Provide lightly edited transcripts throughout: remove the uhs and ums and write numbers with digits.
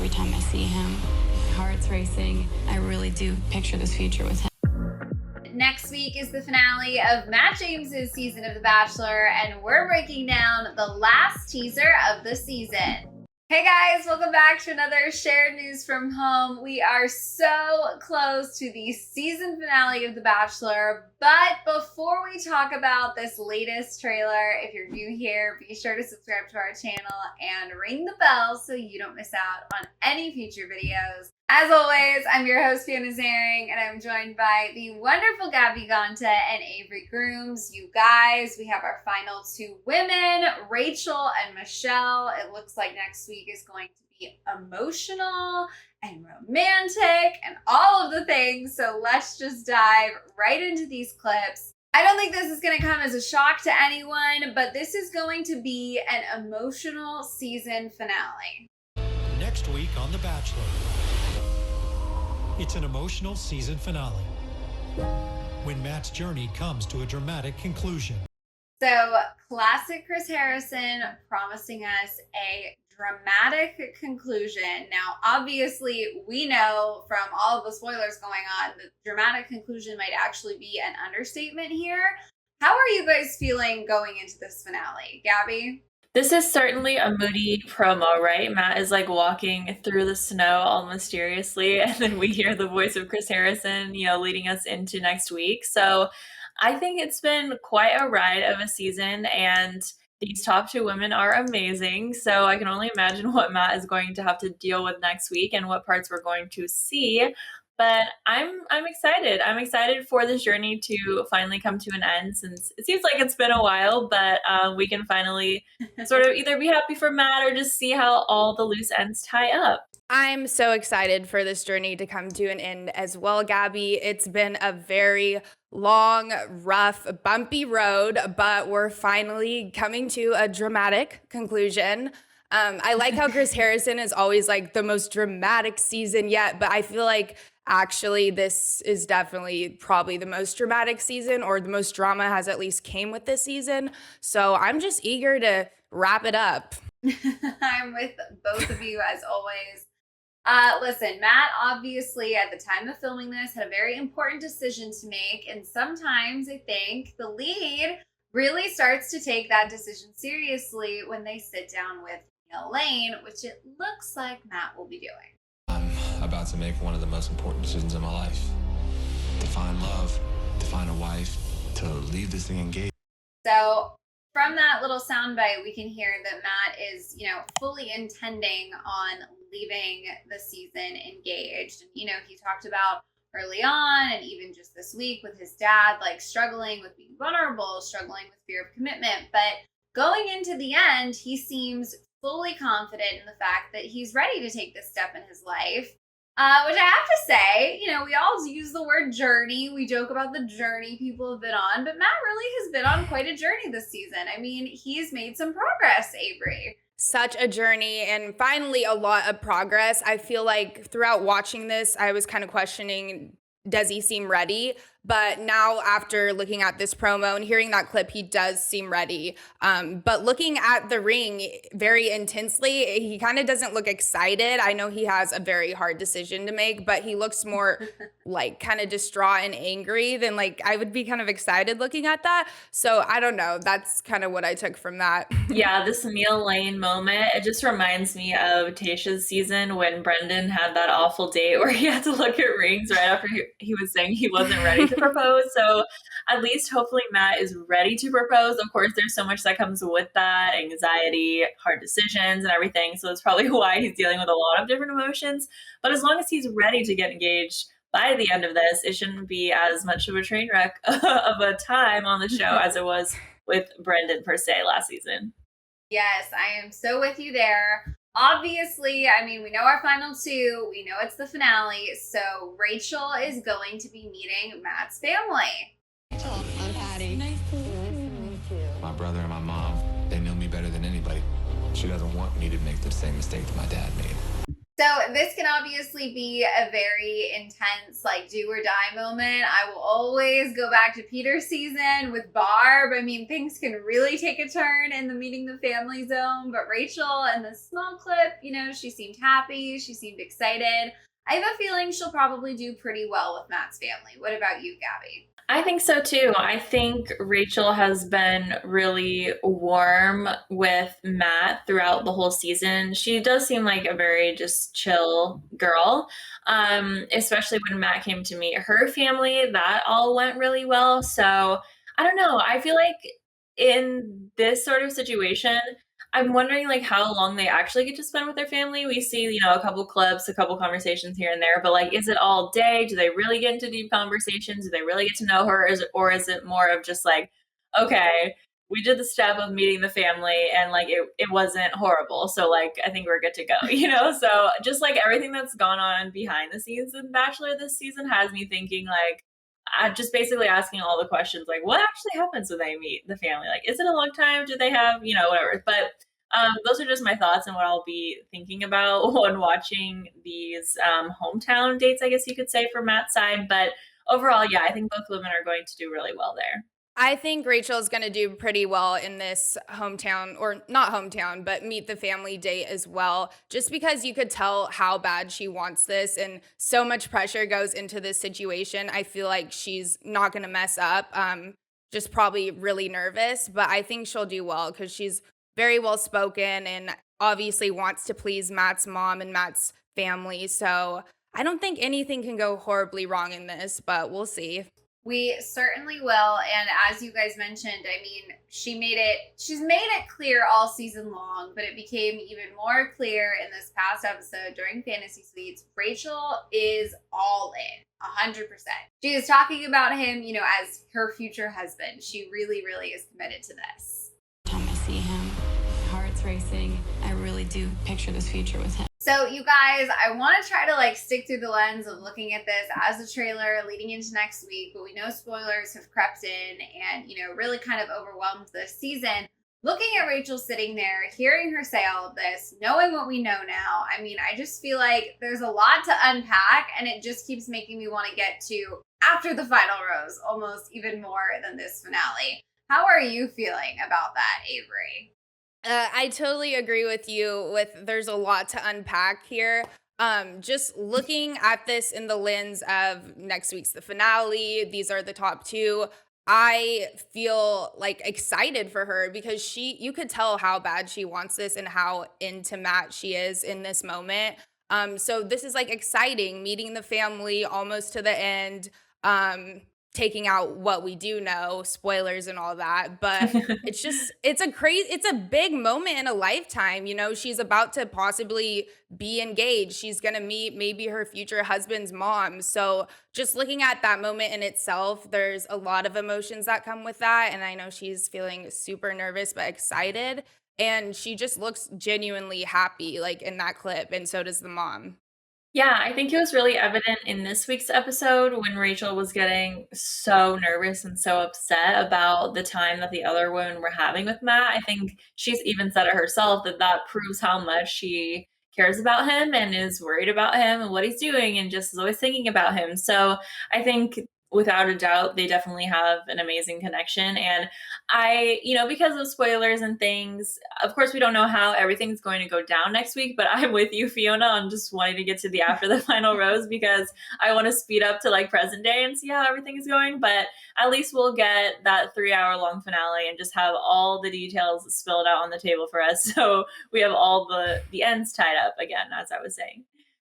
every time I see him. My heart's racing. I really do picture this future with him. Next week is the finale of Matt James's season of The Bachelor, and we're breaking down the last teaser of the season. Hey guys, welcome back to another Shared News from Home. We are so close to the season finale of The Bachelor, but before we talk about this latest trailer, if you're new here, be sure to subscribe to our channel and ring the bell so you don't miss out on any future videos. As always, I'm your host, Fiona Zaring, and I'm joined by the wonderful Gabby Ganta and Avery Grooms. You guys, we have our final two women, Rachael and Michelle. It looks like next week is going to be emotional and romantic and all of the things. So let's just dive right into these clips. I don't think this is going to come as a shock to anyone, but this is going to be an emotional season finale. Next week on The Bachelor, it's an emotional season finale when Matt's journey comes to a dramatic conclusion. So, classic Chris Harrison promising us a dramatic conclusion. Now, obviously, we know from all of the spoilers going on that dramatic conclusion might actually be an understatement here. How are you guys feeling going into this finale? Gabby? This is certainly a moody promo, right? Matt is like walking through the snow all mysteriously, and then we hear the voice of Chris Harrison, leading us into next week. So I think it's been quite a ride of a season, and these top two women are amazing. So I can only imagine what Matt is going to have to deal with next week and what parts we're going to see. But I'm excited. I'm excited for this journey to finally come to an end, since it seems like it's been a while, but we can finally sort of either be happy for Matt or just see how all the loose ends tie up. I'm so excited for this journey to come to an end as well, Gabby. It's been a very long, rough, bumpy road, but we're finally coming to a dramatic conclusion. I like how Chris Harrison is always like the most dramatic season yet, but I feel like actually this is definitely probably the most dramatic season, or the most drama has at least came with this season. So I'm just eager to wrap it up. I'm with both of you as always. Listen, Matt obviously at the time of filming this had a very important decision to make, and sometimes I think the lead really starts to take that decision seriously when they sit down with Elaine, which it looks like Matt will be doing. I'm about to make one of the most important decisions in my life. To find love, to find a wife, to leave this thing engaged. So from that little soundbite, we can hear that Matt is, fully intending on leaving the season engaged. And, he talked about early on, and even just this week with his dad, like struggling with being vulnerable, struggling with fear of commitment. But going into the end, he seems fully confident in the fact that he's ready to take this step in his life, which I have to say, we all use the word journey. We joke about the journey people have been on, but Matt really has been on quite a journey this season. I mean, he's made some progress, Avery. Such a journey, and finally a lot of progress. I feel like throughout watching this, I was kind of questioning, does he seem ready? But now after looking at this promo and hearing that clip, he does seem ready. But looking at the ring very intensely, he kind of doesn't look excited. I know he has a very hard decision to make, but he looks more like kind of distraught and angry than like I would be kind of excited looking at that. So I don't know. That's kind of what I took from that. Yeah, this Neil Lane moment, it just reminds me of Tayshia's season when Brendan had that awful date where he had to look at rings right after he was saying he wasn't ready to propose. So at least hopefully Matt is ready to propose. Of course, there's so much that comes with that, anxiety, hard decisions and everything. So that's probably why he's dealing with a lot of different emotions. But as long as he's ready to get engaged by the end of this, it shouldn't be as much of a train wreck of a time on the show as it was with Brendan per se last season. Yes, I am so with you there. Obviously, I mean, we know our final two. We know it's the finale. So Rachael is going to be meeting Matt's family. Oh, I'm Patty. Nice to meet you. My brother and my mom, they know me better than anybody. She doesn't want me to make the same mistake that my dad made. So this can obviously be a very intense, like, do or die moment. I will always go back to Peter's season with Barb. I mean, things can really take a turn in the meeting the family zone. But Rachel, in this small clip, you know, she seemed happy. She seemed excited. I have a feeling she'll probably do pretty well with Matt's family. What about you, Gabby? I think so too. I think Rachel has been really warm with Matt throughout the whole season. She does seem like a very just chill girl, especially when Matt came to meet her family. That all went really well. So I don't know. I feel like in this sort of situation, I'm wondering like how long they actually get to spend with their family. We see, you know, a couple clips, a couple conversations here and there, but like, is it all day? Do they really get into deep conversations? Do they really get to know her? Or is it more of just like, okay, we did the step of meeting the family and like it wasn't horrible. So like, I think we're good to go, you know? So just like everything that's gone on behind the scenes in Bachelor this season has me thinking like, I'm just basically asking all the questions like, what actually happens when they meet the family? Like, is it a long time? Do they have, you know, whatever? But those are just my thoughts and what I'll be thinking about when watching these hometown dates, I guess you could say, for Matt's side. But overall, yeah, I think both women are going to do really well there. I think Rachel's going to do pretty well in this hometown, or not hometown, but meet the family date as well, just because you could tell how bad she wants this and so much pressure goes into this situation. I feel like she's not going to mess up, just probably really nervous, but I think she'll do well because she's very well spoken and obviously wants to please Matt's mom and Matt's family. So I don't think anything can go horribly wrong in this, but we'll see. We certainly will. And as you guys mentioned, I mean, she's made it clear all season long, but it became even more clear in this past episode during Fantasy Suites. Rachel is all in, 100%. She is talking about him, you know, as her future husband. She really, really is committed to this. Time I see him, my heart's racing. I really do picture this future with him. So you guys, I want to try to like stick through the lens of looking at this as a trailer leading into next week, but we know spoilers have crept in and, you know, really kind of overwhelmed this season. Looking at Rachel sitting there, hearing her say all of this, knowing what we know now, I mean, I just feel like there's a lot to unpack and it just keeps making me want to get to after the final rose, almost even more than this finale. How are you feeling about that, Avery? I totally agree with you there's a lot to unpack here. Just looking at this in the lens of next week's the finale, these are the top two. I feel like excited for her because you could tell how bad she wants this and how into Matt she is in this moment. So this is like exciting, meeting the family almost to the end. Taking out what we do know, spoilers and all that, but it's a big moment in a lifetime. You know, she's about to possibly be engaged. She's going to meet maybe her future husband's mom. So just looking at that moment in itself, there's a lot of emotions that come with that. And I know she's feeling super nervous, but excited. And she just looks genuinely happy, like in that clip. And so does the mom. Yeah, I think it was really evident in this week's episode when Rachel was getting so nervous and so upset about the time that the other women were having with Matt. I think she's even said it herself that proves how much she cares about him and is worried about him and what he's doing and just is always thinking about him. So I think without a doubt, they definitely have an amazing connection. And because of spoilers and things, of course, we don't know how everything's going to go down next week, but I'm with you, Fiona, on just wanting to get to the after the final rose because I want to speed up to like present day and see how everything is going. But at least we'll get that 3-hour long finale and just have all the details spilled out on the table for us. So we have all the ends tied up again, as I was saying.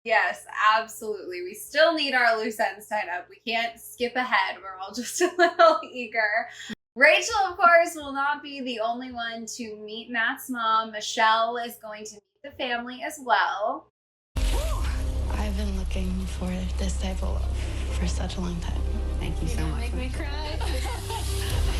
Yes, absolutely. We still need our loose ends tied up. We can't skip ahead. We're all just a little eager. Rachel, of course, will not be the only one to meet Matt's mom. Michelle is going to meet the family as well. I've been looking for this type of love for such a long time. Thank you so much. Make me cry.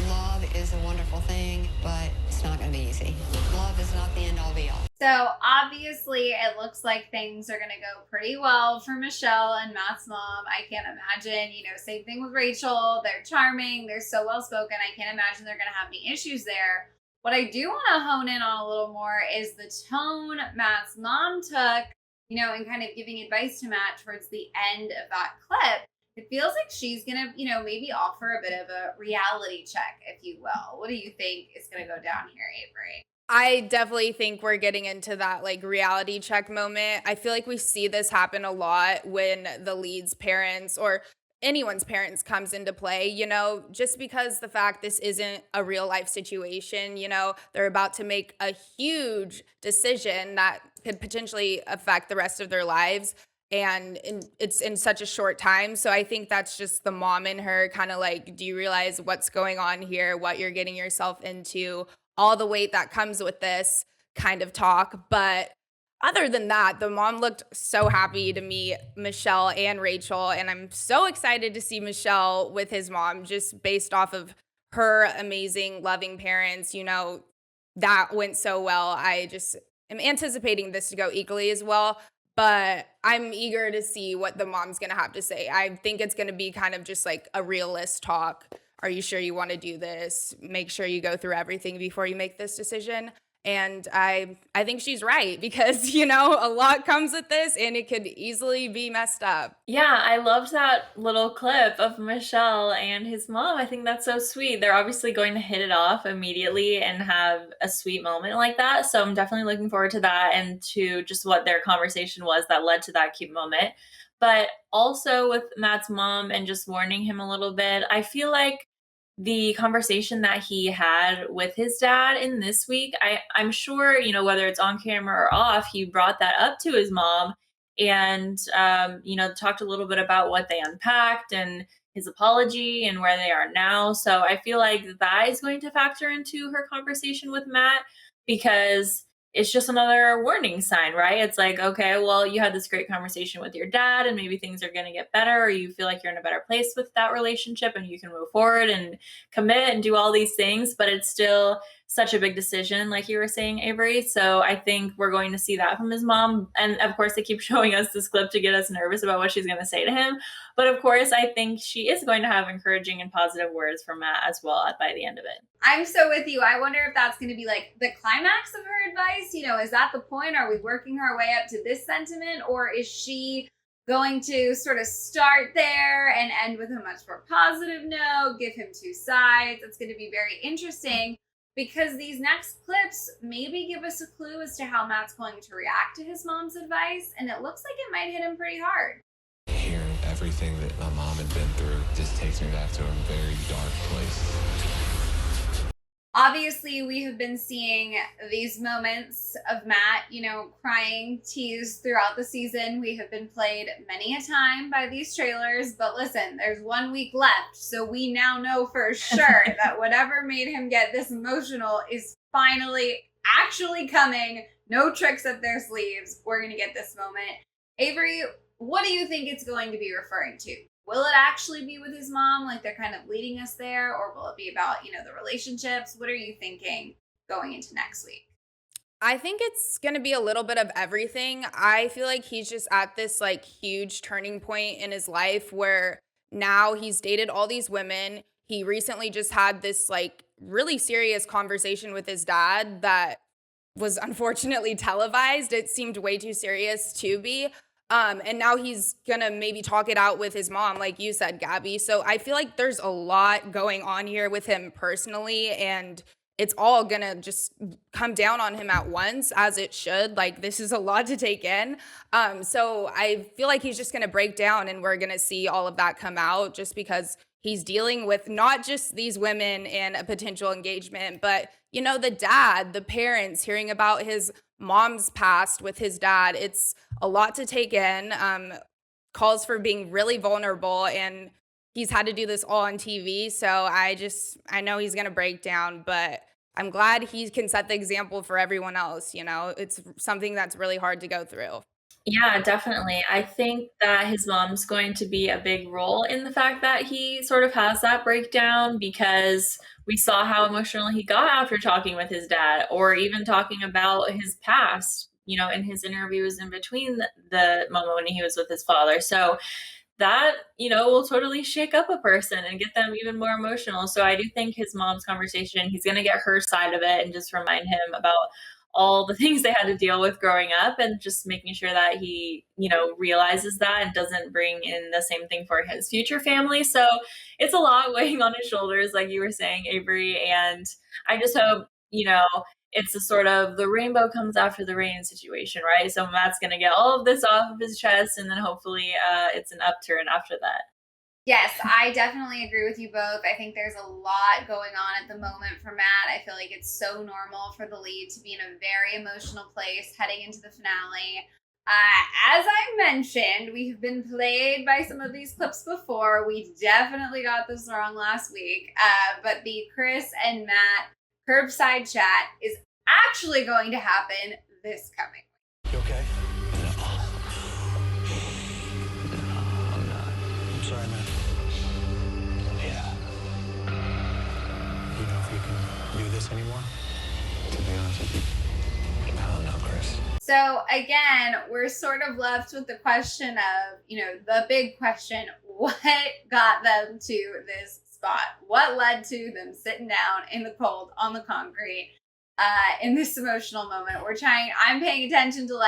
Love is a wonderful thing, but it's not going to be easy. Love is not the end-all be-all. So obviously it looks like things are going to go pretty well for Michelle and Matt's mom. I can't imagine, same thing with Rachel. They're charming. They're so well-spoken. I can't imagine they're going to have any issues there. What I do want to hone in on a little more is the tone Matt's mom took and kind of giving advice to Matt towards the end of that clip, it feels like she's going to, maybe offer a bit of a reality check, if you will. What do you think is going to go down here, Avery? I definitely think we're getting into that like reality check moment. I feel like we see this happen a lot when the lead's parents or anyone's parents comes into play, just because the fact this isn't a real life situation, they're about to make a huge decision that could potentially affect the rest of their lives. And it's in such a short time. So I think that's just the mom in her kind of like, do you realize what's going on here, what you're getting yourself into, all the weight that comes with this kind of talk. But other than that, the mom looked so happy to meet Michelle and Rachael. And I'm so excited to see Michelle with his mom, just based off of her amazing, loving parents. That went so well. I just am anticipating this to go equally as well. But I'm eager to see what the mom's going to have to say. I think it's going to be kind of just like a realist talk. Are you sure you want to do this? Make sure you go through everything before you make this decision. And I think she's right because, a lot comes with this and it could easily be messed up. Yeah, I loved that little clip of Michelle and his mom. I think that's so sweet. They're obviously going to hit it off immediately and have a sweet moment like that. So I'm definitely looking forward to that and to just what their conversation was that led to that cute moment. But also with Matt's mom and just warning him a little bit, I feel like the conversation that he had with his dad in this week, I'm sure, whether it's on camera or off, he brought that up to his mom and, talked a little bit about what they unpacked and his apology and where they are now. So I feel like that is going to factor into her conversation with Matt because it's just another warning sign, right? It's like, okay, well, you had this great conversation with your dad and maybe things are going to get better or you feel like you're in a better place with that relationship and you can move forward and commit and do all these things, but it's still such a big decision, like you were saying, Avery. So I think we're going to see that from his mom. And of course, they keep showing us this clip to get us nervous about what she's going to say to him. But of course, I think she is going to have encouraging and positive words for Matt as well by the end of it. I'm so with you. I wonder if that's going to be like the climax of her advice. Is that the point? Are we working our way up to this sentiment? Or is she going to sort of start there and end with a much more positive note, give him two sides? It's going to be very interesting because these next clips maybe give us a clue as to how Matt's going to react to his mom's advice. And it looks like it might hit him pretty hard. Hearing everything that my mom had been through just takes me back to a very dark place. Obviously, we have been seeing these moments of Matt, crying, teased throughout the season. We have been played many a time by these trailers, but listen, there's 1 week left. So we now know for sure that whatever made him get this emotional is finally actually coming. No tricks up their sleeves. We're going to get this moment. Avery, what do you think it's going to be referring to? Will it actually be with his mom, like they're kind of leading us there, or will it be about, the relationships? What are you thinking going into next week? I think it's going to be a little bit of everything. I feel like he's just at this like huge turning point in his life where now he's dated all these women. He recently just had this like really serious conversation with his dad that was unfortunately televised. It seemed way too serious to be. And now he's gonna maybe talk it out with his mom, like you said, Gabby. So I feel like there's a lot going on here with him personally, and it's all gonna just come down on him at once, as it should. Like, this is a lot to take in. So I feel like he's just gonna break down, and we're gonna see all of that come out just because he's dealing with not just these women and a potential engagement, but, the dad, the parents, hearing about his mom's past with his dad. It's a lot to take in. Calls for being really vulnerable, and he's had to do this all on TV. So I know he's going to break down, but I'm glad he can set the example for everyone else. It's something that's really hard to go through. Yeah, definitely. I think that his mom's going to be a big role in the fact that he sort of has that breakdown because we saw how emotional he got after talking with his dad or even talking about his past, in his interviews in between the moment when he was with his father. So that, will totally shake up a person and get them even more emotional. So I do think his mom's conversation, he's going to get her side of it and just remind him about all the things they had to deal with growing up, and just making sure that he, realizes that and doesn't bring in the same thing for his future family. So it's a lot weighing on his shoulders, like you were saying, Avery. And I just hope, it's a sort of the rainbow comes after the rain situation, right? So Matt's going to get all of this off of his chest, and then hopefully it's an upturn after that. Yes, I definitely agree with you both. I think there's a lot going on at the moment for Matt. I feel like it's so normal for the lead to be in a very emotional place heading into the finale. As I mentioned, we've been played by some of these clips before. We definitely got this wrong last week. But the Chris and Matt curbside chat is actually going to happen this coming week. You okay? No. No, I'm not. I'm sorry, man. Yeah. You know if you can do this anymore? To be honest with you, I don't know, Chris. So again, we're sort of left with the question of, the big question, what got them to this spot? What led to them sitting down in the cold on the concrete in this emotional moment? I'm paying attention to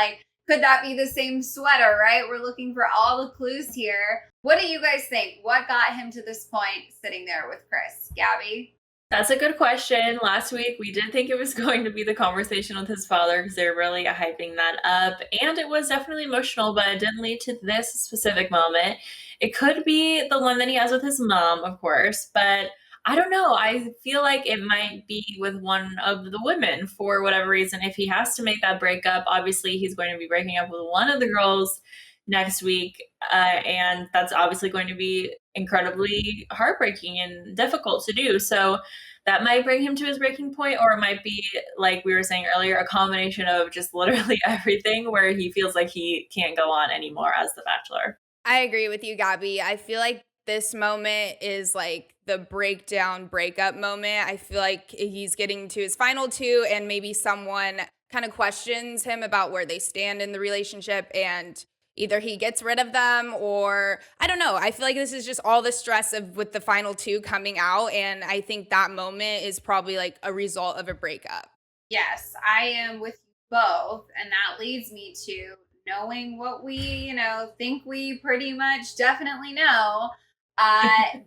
could that be the same sweater, right? We're looking for all the clues here. What do you guys think? What got him to this point sitting there with Chris? Gabby? That's a good question. Last week, we did think it was going to be the conversation with his father because they're really hyping that up. And it was definitely emotional, but it didn't lead to this specific moment. It could be the one that he has with his mom, of course, but I don't know. I feel like it might be with one of the women for whatever reason. If he has to make that breakup, obviously he's going to be breaking up with one of the girls next week. And that's obviously going to be incredibly heartbreaking and difficult to do. So that might bring him to his breaking point, or it might be, like we were saying earlier, a combination of just literally everything where he feels like he can't go on anymore as the Bachelor. I agree with you, Gabby. I feel like this moment is the breakup moment. I feel like he's getting to his final two, and maybe someone kind of questions him about where they stand in the relationship, and either he gets rid of them, or I don't know. I feel like this is just all the stress with the final two coming out, and I think that moment is probably a result of a breakup. Yes, I am with you both, and that leads me to knowing what we, think we pretty much definitely know.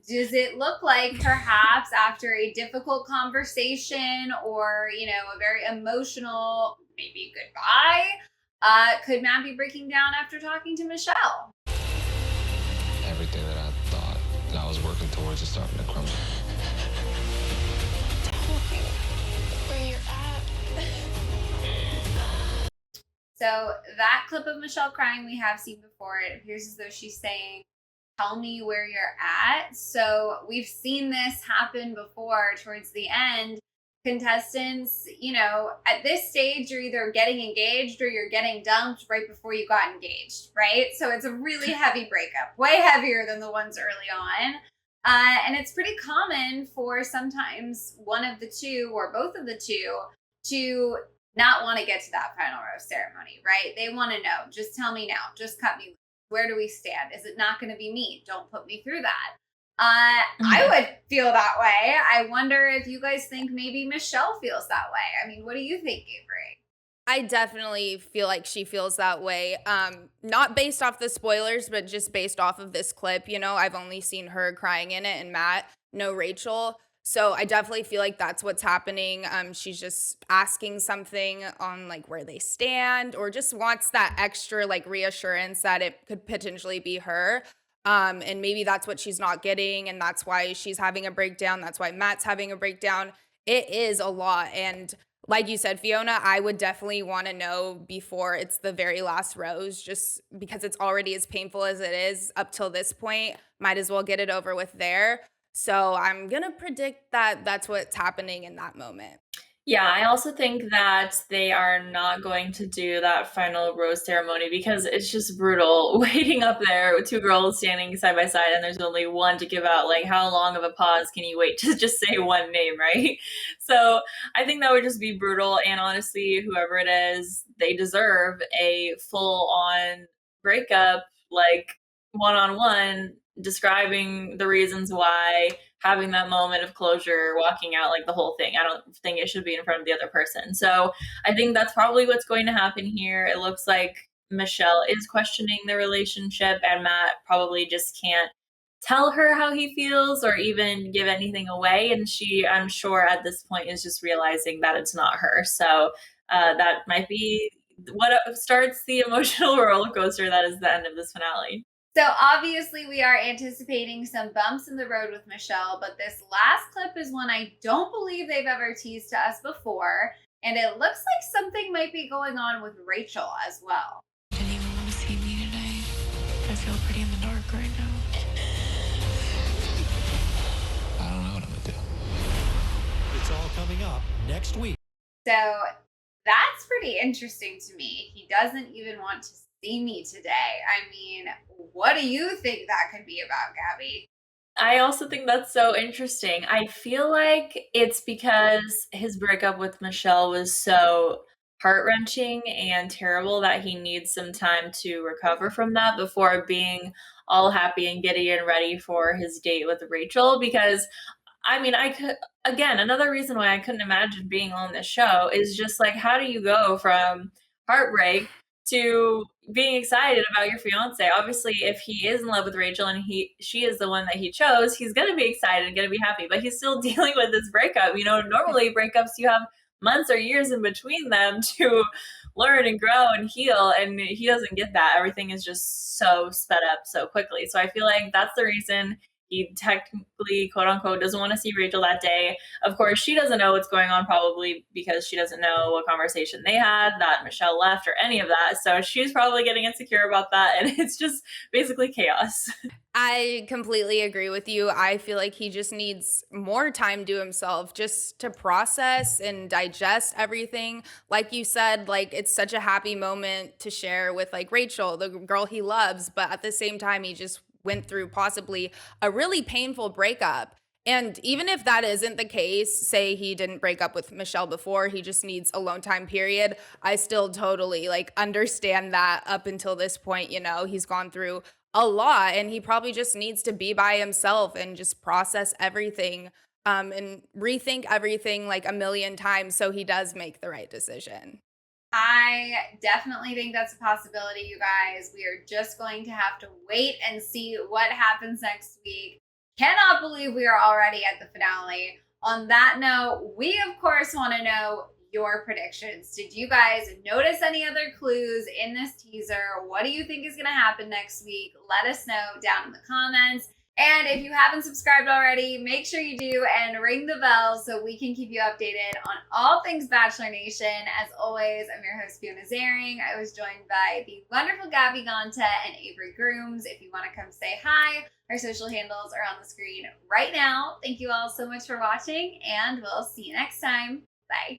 Does it look like perhaps after a difficult conversation or, a very emotional, maybe goodbye, could Matt be breaking down after talking to Michelle? Everything that I thought that I was working towards is starting to crumble. Where you're at. So that clip of Michelle crying we have seen before. It appears as though she's saying, tell me where you're at. So we've seen this happen before towards the end. Contestants, at this stage, you're either getting engaged or you're getting dumped right before you got engaged, right? So it's a really heavy breakup, way heavier than the ones early on. And it's pretty common for sometimes one of the two or both of the two to not want to get to that final rose ceremony, right? They want to know, just tell me now, just cut me loose. Where do we stand? Is it not going to be me? Don't put me through that. I would feel that way. I wonder if you guys think maybe Michelle feels that way. I mean, what do you think, Avery? I definitely feel like she feels that way. Not based off the spoilers, but just based off of this clip. I've only seen her crying in it and Matt, no Rachael. So I definitely feel like that's what's happening. She's just asking something on where they stand, or just wants that extra reassurance that it could potentially be her. And maybe that's what she's not getting, and that's why she's having a breakdown. That's why Matt's having a breakdown. It is a lot. And like you said, Fiona, I would definitely want to know before it's the very last rose, just because it's already as painful as it is up till this point. Might as well get it over with there. So I'm going to predict that that's what's happening in that moment. Yeah, I also think that they are not going to do that final rose ceremony because it's just brutal waiting up there with two girls standing side by side and there's only one to give out. How long of a pause can you wait to just say one name, right? So I think that would just be brutal. And honestly, whoever it is, they deserve a full-on breakup, one-on-one, describing the reasons why, having that moment of closure, walking out, like the whole thing. I don't think it should be in front of the other person. So I think that's probably what's going to happen here. It looks like Michelle is questioning the relationship, and Matt probably just can't tell her how he feels or even give anything away. And she, I'm sure at this point, is just realizing that it's not her. So that might be what starts the emotional roller coaster that is the end of this finale. So obviously we are anticipating some bumps in the road with Michelle, but this last clip is one I don't believe they've ever teased to us before. And it looks like something might be going on with Rachael as well. Didn't even want to see me today. I feel pretty in the dark right now. I don't know what I'm gonna do. It's all coming up next week. So that's pretty interesting to me. He doesn't even want to see me today. I mean, what do you think that could be about, Gabby? I also think that's so interesting. I feel like it's because his breakup with Michelle was so heart-wrenching and terrible that he needs some time to recover from that before being all happy and giddy and ready for his date with Rachael. Because I mean, I could, again, another reason why I couldn't imagine being on this show is just like, how do you go from heartbreak to being excited about your fiance? Obviously, if he is in love with Rachael and she is the one that he chose, he's going to be excited and going to be happy, but he's still dealing with this breakup. You know, normally breakups, you have months or years in between them to learn and grow and heal, and he doesn't get that. Everything is just so sped up so quickly. So I feel like that's the reason he technically, quote unquote, doesn't want to see Rachael that day. Of course, she doesn't know what's going on, probably because she doesn't know what conversation they had, that Michelle left, or any of that. So she's probably getting insecure about that. And it's just basically chaos. I completely agree with you. I feel like he just needs more time to himself just to process and digest everything. Like you said, like it's such a happy moment to share with like Rachael, the girl he loves, but at the same time, he just went through possibly a really painful breakup. And even if that isn't the case, say he didn't break up with Michelle before, he just needs alone time period, I still totally like understand that up until this point, you know, he's gone through a lot and he probably just needs to be by himself and just process everything and rethink everything like a million times so he does make the right decision. I definitely think that's a possibility, you guys. We are just going to have to wait and see what happens next week. Cannot believe we are already at the finale. On that note, we of course want to know your predictions. Did you guys notice any other clues in this teaser? What do you think is going to happen next week? Let us know down in the comments. And if you haven't subscribed already, make sure you do and ring the bell so we can keep you updated on all things Bachelor Nation. As always, I'm your host, Fiona Zaring. I was joined by the wonderful Gabby Ganta and Avery Grooms. If you want to come say hi, our social handles are on the screen right now. Thank you all so much for watching, and we'll see you next time. Bye.